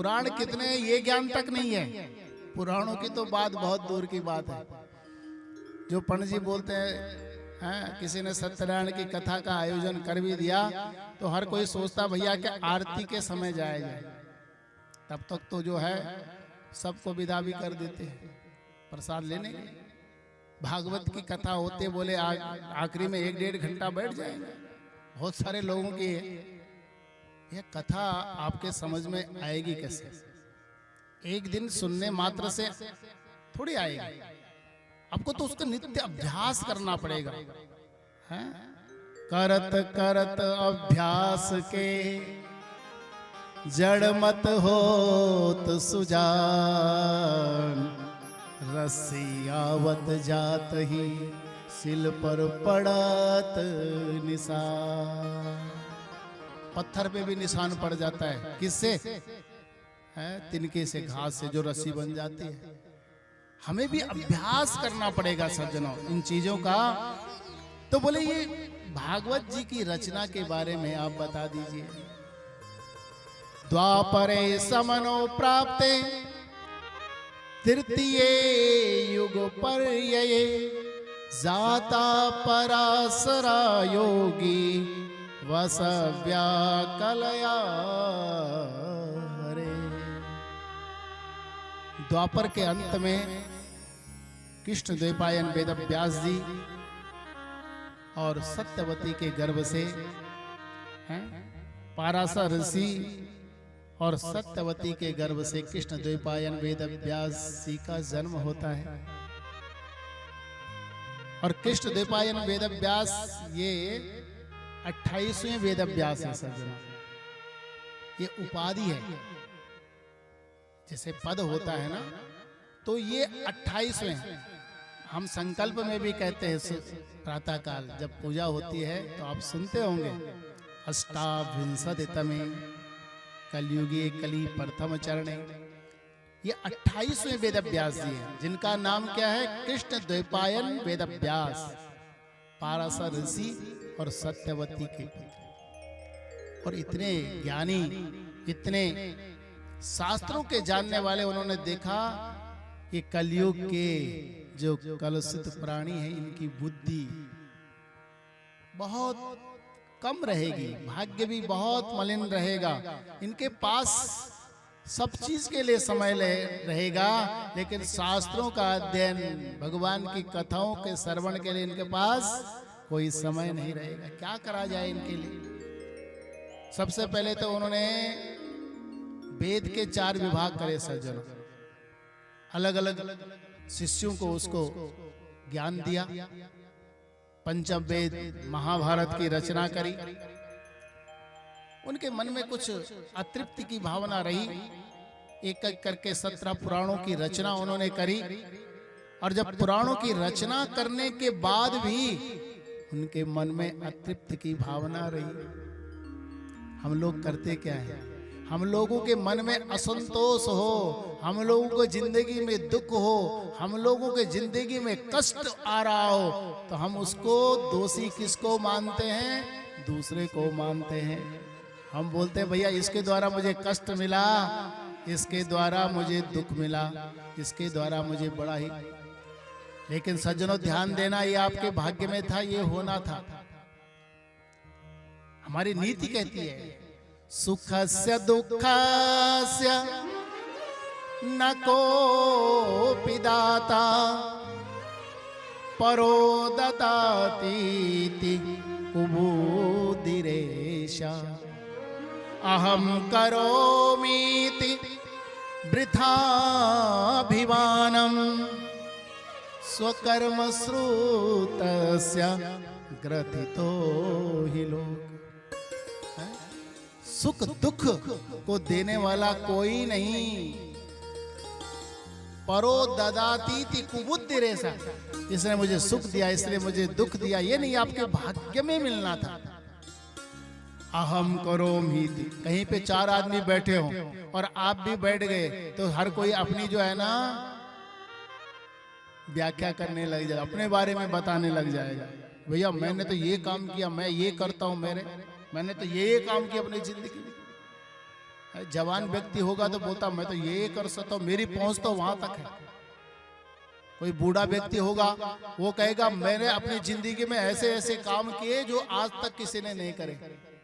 पुराण कितने, ये ज्ञान तक नहीं है। पुराणों की तो बात बहुत दूर की बात है। जो पंडित जी बोलते हैं किसी ने सत्यनारायण की कथा का आयोजन कर भी दिया तो हर कोई सोचता भैया कि आरती के समय जाया जाए, तब तक तो जो है सबको विदा भी कर देते हैं प्रसाद लेने। भागवत की कथा होते बोले आखिरी में 1-1.5 घंटा बैठ जाएंगे। बहुत सारे लोगों की यह कथा आपके समझ में आएगी कैसे? एक दिन सुनने मात्र से थोड़ी आएगी, आपको तो उसका नित्य अभ्यास करना पड़ेगा। हैं? करत करत अभ्यास के जड़ मत होत सुजान, रसियावत जात ही सिल पर पड़त निशान। पत्थर पे भी निशान पड़ जाता है, किससे? तिनके से, घास से जो रस्सी बन जाती है। हमें भी अभ्यास करना पड़ेगा सज्जनों इन चीजों का। तो बोले ये भागवत जी की रचना के बारे में आप बता दीजिए। द्वापरे समनो प्राप्ते तृतीय युग पर्यये, जाता पराशरा योगी वस व्याकलया हरे। द्वापर के अंत में कृष्ण द्वैपायन वेद व्यास जी और सत्यवती के गर्भ से पाराशर ऋषि और सत्यवती के गर्भ से कृष्ण द्वैपायन वेद व्यास जी का जन्म होता है। और कृष्ण द्वैपायन वेद व्यास ये 28वें वेद व्यास है सज्जनों। ये उपाधि है, जैसे पद होता है ना, तो ये 28वें हैं। हम संकल्प में भी कहते हैं प्रातः काल जब पूजा होती है तो आप सुनते होंगे, अष्टाविंशतितमे कलयुगे कली प्रथम चरणे। ये 28वें वेद व्यास जी हैं, जिनका नाम क्या है? कृष्ण द्वैपायन वेद व्यास, पाराशर ऋषि और सत्यवती के पुत्र। और इतने ज्ञानी, इतने शास्त्रों के जानने वाले, उन्होंने देखा कि कलयुग के जो कलुषित प्राणी हैं इनकी बुद्धि बहुत कम रहेगी, भाग्य भी बहुत मलिन रहेगा, इनके पास सब चीज के लिए समय रहेगा, लेकिन शास्त्रों का अध्ययन, भगवान की कथाओं के श्रवण के लिए इनके पास कोई समय नहीं रहेगा। क्या करा जाए इनके लिए? सबसे पहले तो उन्होंने वेद के 4 विभाग करे सज्जनों, अलग अलग शिष्यों को उसको ज्ञान दिया। पंचम वेद महाभारत की रचना करी। उनके मन में कुछ अतृप्ति की भावना रही, एक एक करके 17 पुराणों की रचना उन्होंने करी। और जब पुराणों की रचना करने के बाद भी उनके मन में अतृप्ति की भावना रही। हम लोग करते क्या है? हम लोगों के मन में असंतोष हो, हम लोगों को जिंदगी में दुख हो, हम लोगों के जिंदगी में कष्ट आ रहा हो, तो हम उसको दोषी किसको मानते हैं? दूसरे को मानते हैं। हम बोलते हैं भैया इसके द्वारा मुझे कष्ट मिला, इसके द्वारा मुझे दुख मिला, इसके द्वारा मुझे बड़ा ही। लेकिन सज्जनों ध्यान देना, ये आपके भाग्य में था, ये होना था। हमारी नीति कहती है सुखस्य दुःखस्य न कोऽपि दाता परो ददातीति कुबुद्धिरेषा। अहं करोमीति वृथाभिमानं स्वकर्म श्रुतस्य ग्रथितो हि लोक। सुख दुख को देने वाला कोई नहीं। परो ददातीति कुबुद्धिरेषा, इसने मुझे सुख दिया इसलिए मुझे दुख दिया, ये नहीं आपके भाग्य में मिलना था। अहम करोमीति, कहीं पे 4 आदमी बैठे हों और आप भी बैठ गए तो हर कोई अपनी जो है ना व्याख्या करने लग जाएगा, अपने बारे में बताने लग जाएगा। भैया मैंने तो ये काम किया, मैं ये करता हूं, मैंने तो ये काम किया अपनी जिंदगी में। जवान व्यक्ति होगा तो बोलता मैं तो ये कर सकता हूं, मेरी पहुंच तो वहां तक है। कोई बूढ़ा व्यक्ति होगा वो कहेगा मैंने अपनी जिंदगी में ऐसे ऐसे काम किए जो आज तक किसी ने नहीं करे।